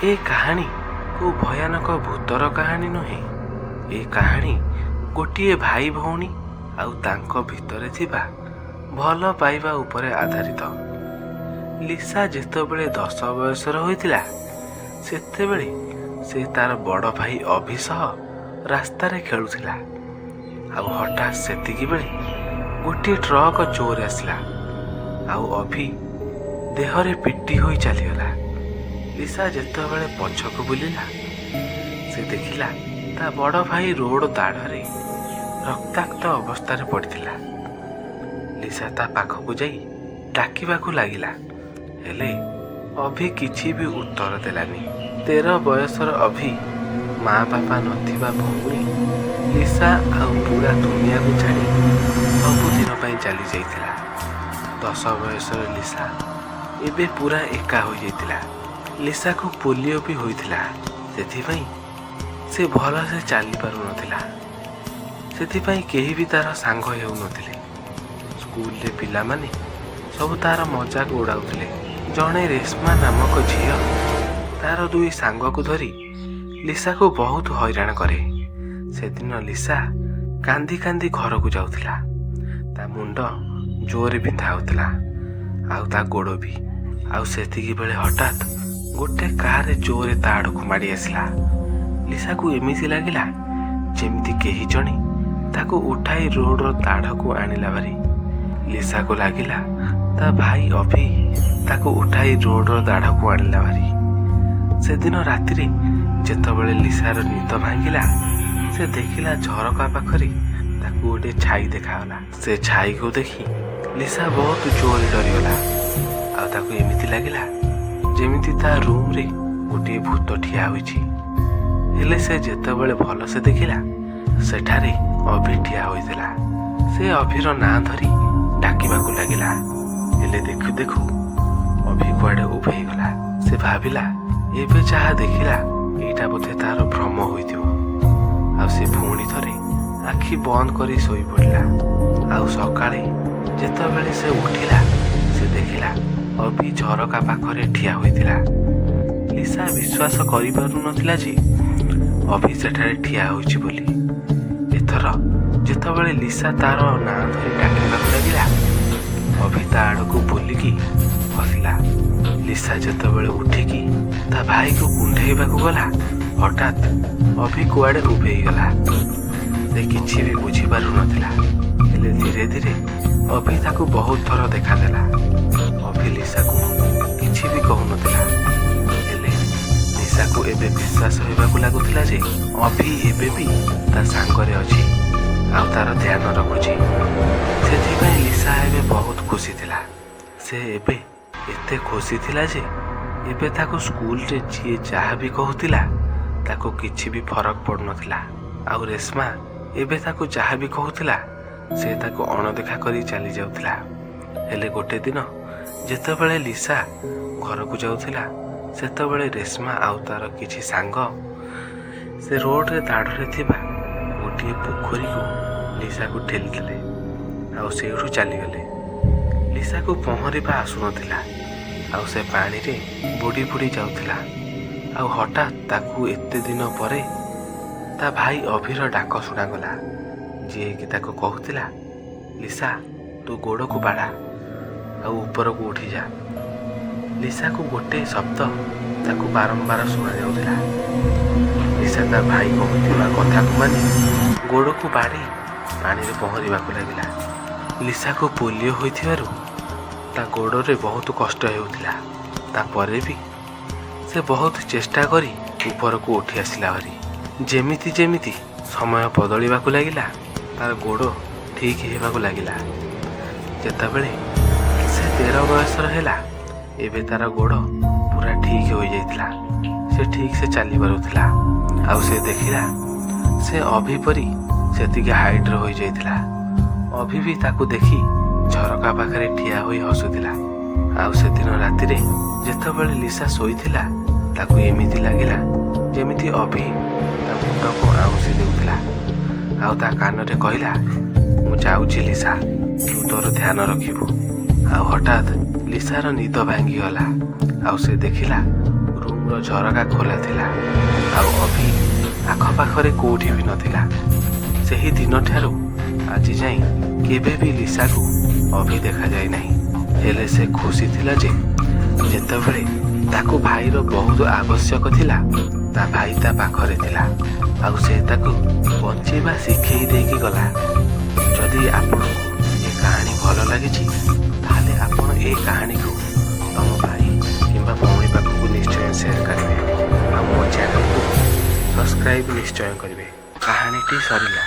ଏ କାହାଣୀ କୋଉ ଭୟାନକ ଭୂତର କାହାଣୀ ନୁହେଁ। ଏ କାହାଣୀ ଗୋଟିଏ ଭାଇ ଭଉଣୀ ଆଉ ତାଙ୍କ ଭିତରେ ଥିବା ଭଲ ପାଇବା ଉପରେ ଆଧାରିତ। ଲିସା ଯେତେବେଳେ 10 ବୟସର ହୋଇଥିଲା ସେତେବେଳେ ସେ ତାର ବଡ଼ ଭାଇ ଅଭି ସହ ରାସ୍ତାରେ ଖେଳୁଥିଲା। ଆଉ ହଠାତ୍ ସେତିକିବେଳେ ଗୋଟିଏ ଟ୍ରକ୍ ଜୋରରେ ଆସିଲା ଆଉ ଅଭି ଦେହରେ ପିଟି ହୋଇ ଚାଲିଗଲା। ଲିସା ଯେତେବେଳେ ପଛକୁ ବୁଲିଲା ସେ ଦେଖିଲା ତା ବଡ଼ ଭାଇ ରୋଡ଼ ଦାଢ଼ରେ ରକ୍ତାକ୍ତ ଅବସ୍ଥାରେ ପଡ଼ିଥିଲା। ଲିସା ତା ପାଖକୁ ଯାଇ ଡାକିବାକୁ ଲାଗିଲା, ହେଲେ ଅଭି କିଛି ବି ଉତ୍ତର ଦେଲାନି। 13 ବୟସର ଅଭି ମା ବାପା ନଥିବା ଭଉଣୀ ଲିସା ଆଉ ପୁରା ଦୁନିଆକୁ ଛାଡ଼ି ସବୁଦିନ ପାଇଁ ଚାଲି ଯାଇଥିଲା। 10 ବୟସର ଲିସା ଏବେ ପୁରା ଏକା ହୋଇଯାଇଥିଲା। ଲିସାକୁ ପୋଲିଓ ବି ହୋଇଥିଲା, ସେଥିପାଇଁ ସେ ଭଲସେ ଚାଲିପାରୁନଥିଲା। ସେଥିପାଇଁ କେହି ବି ତାର ସାଙ୍ଗ ହେଉନଥିଲେ। ସ୍କୁଲରେ ପିଲାମାନେ ସବୁ ତାର ମଜାକ ଉଡ଼ାଉଥିଲେ। ଜଣେ ରେଶ୍ମା ନାମକ ଝିଅ ତାର 2 ସାଙ୍ଗକୁ ଧରି ଲିସାକୁ ବହୁତ ହଇରାଣ କରେ। ସେଦିନ ଲିସା କାନ୍ଦି କାନ୍ଦି ଘରକୁ ଯାଉଥିଲା। ତା ମୁଣ୍ଡ ଜୋରରେ ବିନ୍ଧା ହେଉଥିଲା ଆଉ ତା ଗୋଡ଼ ବି। ଆଉ ସେତିକି ବେଳେ ହଠାତ୍ ଗୋଟେ କାର୍ ଜୋରରେ ତା ଆଡ଼କୁ ମାଡ଼ି ଆସିଲା। ଲିସାକୁ ଏମିତି ଲାଗିଲା ଯେମିତି କେହି ଜଣେ ତାକୁ ଉଠାଇ ରୋଡ଼ର ଦାଢ଼କୁ ଆଣିଲା ଭାରି। ଲିସାକୁ ଲାଗିଲା ତା ଭାଇ ଅଭି ତାକୁ ଉଠାଇ ରୋଡ଼ର ଦାଢ଼କୁ ଆଣିଲା ଭାରି। ସେଦିନ ରାତିରେ ଯେତେବେଳେ ଲିସାର ନିଦ ଭାଙ୍ଗିଲା ସେ ଦେଖିଲା ଝରକା ପାଖରେ ତାକୁ ଗୋଟେ ଛାଇ ଦେଖାଗଲା। ସେ ଛାଇକୁ ଦେଖି ଲିସା ବହୁତ ଜୋରରେ ଡରିଗଲା। ଆଉ ତାକୁ ଏମିତି ଲାଗିଲା ଯେମିତି ତା ରୁମ୍ରେ ଗୋଟିଏ ଭୂତ ଠିଆ ହୋଇଛି। ହେଲେ ସେ ଯେତେବେଳେ ଭଲସେ ଦେଖିଲା ସେଠାରେ ଅଭି ଠିଆ ହୋଇଥିଲା। ସେ ଅଭିର ନାଁ ଧରି ଡାକିବାକୁ ଲାଗିଲା, ହେଲେ ଦେଖୁ ଦେଖୁ ଅଭି କୁଆଡ଼େ ଉଭେଇଗଲା। ସେ ଭାବିଲା ଏବେ ଯାହା ଦେଖିଲା ଏଇଟା ବୋଧେ ତାର ଭ୍ରମ ହୋଇଥିବ। ଆଉ ସେ ପୁଣି ଥରେ ଆଖି ବନ୍ଦ କରି ଶୋଇପଡ଼ିଲା। ଆଉ ସକାଳେ ଯେତେବେଳେ ସେ ଉଠିଲା ସେ ଦେଖିଲା ଅଭି ଝରକା ପାଖରେ ଠିଆ ହୋଇଥିଲା। ଲିସା ବିଶ୍ୱାସ କରିପାରୁନଥିଲା ଯେ ଅଭି ସେଠାରେ ଠିଆ ହୋଇଛି ବୋଲି। ଏଥର ଯେତେବେଳେ ଲିସା ତାର ନାଁ ଧରି ଡାକିବାକୁ ଲାଗିଲା ଅଭି ତା ଆଡ଼କୁ ବୁଲିକି ହସିଲା। ଲିସା ଯେତେବେଳେ ଉଠିକି ତା ଭାଇକୁ କୁଣ୍ଢେଇବାକୁ ଗଲା ହଠାତ୍ ଅଭି କୁଆଡ଼େ ଉଭେଇଗଲା। ସେ କିଛି ବି ବୁଝିପାରୁନଥିଲା। ହେଲେ ଧୀରେ ଧୀରେ ଅଭି ତାକୁ ବହୁତ ଥର ଦେଖାଦେଲା। ଅଭି ଲିସାକୁ କିଛି ବି କହୁନଥିଲା। ହେଲେ ଲିସାକୁ ଏବେ ବିଶ୍ୱାସ ହେବାକୁ ଲାଗୁଥିଲା ଯେ ଅଭି ଏବେ ବି ତା ସାଙ୍ଗରେ ଅଛି ଆଉ ତାର ଧ୍ୟାନ ରଖୁଛି। ସେଥିପାଇଁ ଲିସା ଏବେ ବହୁତ ଖୁସି ଥିଲା। ସେ ଏବେ ଏତେ ଖୁସି ଥିଲା ଯେ ଏବେ ତାକୁ ସ୍କୁଲରେ ଯିଏ ଯାହା ବି କହୁଥିଲା ତାକୁ କିଛି ବି ଫରକ ପଡ଼ୁନଥିଲା। ଆଉ ରେଶ୍ମା ଏବେ ତାକୁ ଯାହା ବି କହୁଥିଲା ସେ ତାକୁ ଅଣଦେଖା କରି ଚାଲି ଯାଉଥିଲା। ହେଲେ ଗୋଟେ ଦିନ ଯେତେବେଳେ ଲିସା ଘରକୁ ଯାଉଥିଲା ସେତେବେଳେ ରେଶ୍ମା ଆଉ ତାର କିଛି ସାଙ୍ଗ ସେ ରୋଡ଼ରେ ଦାଢ଼ରେ ଥିବା ଗୋଟିଏ ପୋଖରୀକୁ ଲିସାକୁ ଠେଲିଥିଲେ ଆଉ ସେଇଠୁ ଚାଲିଗଲେ। ଲିସାକୁ ପହଁରିବା ଆସୁନଥିଲା ଆଉ ସେ ପାଣିରେ ବୁଡ଼ି ବୁଡ଼ି ଯାଉଥିଲା। ଆଉ ହଠାତ୍ ତାକୁ ଏତେ ଦିନ ପରେ ତା ଭାଇ ଅଭିର ଡାକ ଶୁଣାଗଲା, ଯିଏକି ତାକୁ କହୁଥିଲା ଲିସା ତୁ ଗୋଡ଼କୁ ବାଢ଼ା ଆଉ ଉପରକୁ ଉଠିଯା। ଲିସାକୁ ଗୋଟେ ଶବ୍ଦ ତାକୁ ବାରମ୍ବାର ଶୁଣାଯାଉଥିଲା। ଲିସା ତା ଭାଇ କହୁଥିବା କଥାକୁ ମାନି ଗୋଡ଼କୁ ବାଢ଼ି ପାଣିରେ ପହଁରିବାକୁ ଲାଗିଲା। ଲିସାକୁ ପୋଲିଓ ହୋଇଥିବାରୁ ତା ଗୋଡ଼ରେ ବହୁତ କଷ୍ଟ ହେଉଥିଲା। ତାପରେ ବି ସେ ବହୁତ ଚେଷ୍ଟା କରି ଉପରକୁ ଉଠି ଆସିଲା ଭାରି। ଯେମିତି ଯେମିତି ସମୟ ବଦଳିବାକୁ ଲାଗିଲା ତାର ଗୋଡ଼ ଠିକ୍ ହେବାକୁ ଲାଗିଲା। ଯେତେବେଳେ ସେ 13 ବୟସର ହେଲା ଏବେ ତାର ଗୋଡ଼ ପୁରା ଠିକ୍ ହୋଇଯାଇଥିଲା। ସେ ଠିକ୍ ସେ ଚାଲିପାରୁଥିଲା। ଆଉ ସେ ଦେଖିଲା ସେ ଅଭି ପରି ସେତିକି ହାଇଟ୍ର ହୋଇଯାଇଥିଲା। ଅଭି ବି ତାକୁ ଦେଖି ଝରକା ପାଖରେ ଠିଆ ହୋଇ ହସୁଥିଲା। ଆଉ ସେଦିନ ରାତିରେ ଯେତେବେଳେ ଲିସା ଶୋଇଥିଲା ତାକୁ ଏମିତି ଲାଗିଲା ଯେମିତି ଅଭି ତା ମୁଣ୍ଡକୁ ଆଉଁସି ଦେଉଥିଲା ଆଉ ତା କାନରେ କହିଲା ମୁଁ ଯାଉଛି ଲିସା, ତୁ ତୋର ଧ୍ୟାନ ରଖିବୁ। ଆଉ ହଠାତ୍ ଲିସାର ନିଦ ଭାଙ୍ଗିଗଲା ଆଉ ସେ ଦେଖିଲା ରୁମ୍ର ଝରକା ଖୋଲା ଥିଲା ଆଉ ଅଭି ଆଖପାଖରେ କୋଉଠି ବି ନଥିଲା। ସେହି ଦିନଠାରୁ ଆଜି ଯାଏଁ କେବେ ବି ଲିସାକୁ ଅଭି ଦେଖାଯାଇ ନାହିଁ। ହେଲେ ସେ ଖୁସି ଥିଲା ଯେ ଯେତେବେଳେ ତାକୁ ଭାଇର ବହୁତ ଆବଶ୍ୟକ ଥିଲା ତା ଭାଇ ତା ପାଖରେ ଥିଲା ଆଉ ସେ ତାକୁ ବଞ୍ଚେଇବା ଶିଖେଇ ଦେଇକି ଗଲା। ଯଦି ଆପଣଙ୍କୁ ଏ କାହାଣୀ ଭଲ ଲାଗିଛି ତାହେଲେ ଆପଣ ଏ କାହାଣୀକୁ ତମ ଭାଇ କିମ୍ବା ଭଉଣୀ ପାଖକୁ ନିଶ୍ଚୟ ସେୟାର କରିବେ ଆଉ ମୋ ଚ୍ୟାନେଲକୁ ସବସ୍କ୍ରାଇବ୍ ନିଶ୍ଚୟ କରିବେ। କାହାଣୀଟି ସରିଲା।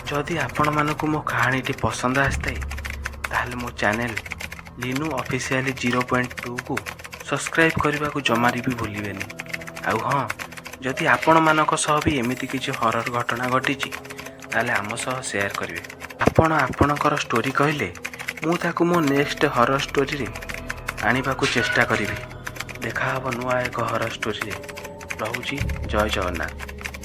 ଯଦି ଆପଣମାନଙ୍କୁ ମୋ କାହାଣୀଟି ପସନ୍ଦ ଆସିଥାଏ ତାହେଲେ ମୋ ଚ୍ୟାନେଲ ଲିନୁ ଅଫିସିଆଲି 0.2କୁ ସବସ୍କ୍ରାଇବ୍ କରିବାକୁ ଜମାରେ ବି ଭୁଲିବେନି। ଆଉ ହଁ, ଯଦି ଆପଣମାନଙ୍କ ସହ ବି ଏମିତି କିଛି ହରର ଘଟଣା ଘଟିଛି ତାହେଲେ ଆମ ସହ ସେୟାର କରିବେ। ଆପଣ ଆପଣଙ୍କର ଷ୍ଟୋରି କହିଲେ ମୁଁ ତାକୁ ମୋ ନେକ୍ସଟ ହରର ଷ୍ଟୋରିରେ ଆଣିବାକୁ ଚେଷ୍ଟା କରିବି। ଦେଖାହବ ନୂଆ ଏକ ହରର ଷ୍ଟୋରିରେ। ରହୁଛି, ଜୟ ଜଗନ୍ନାଥ।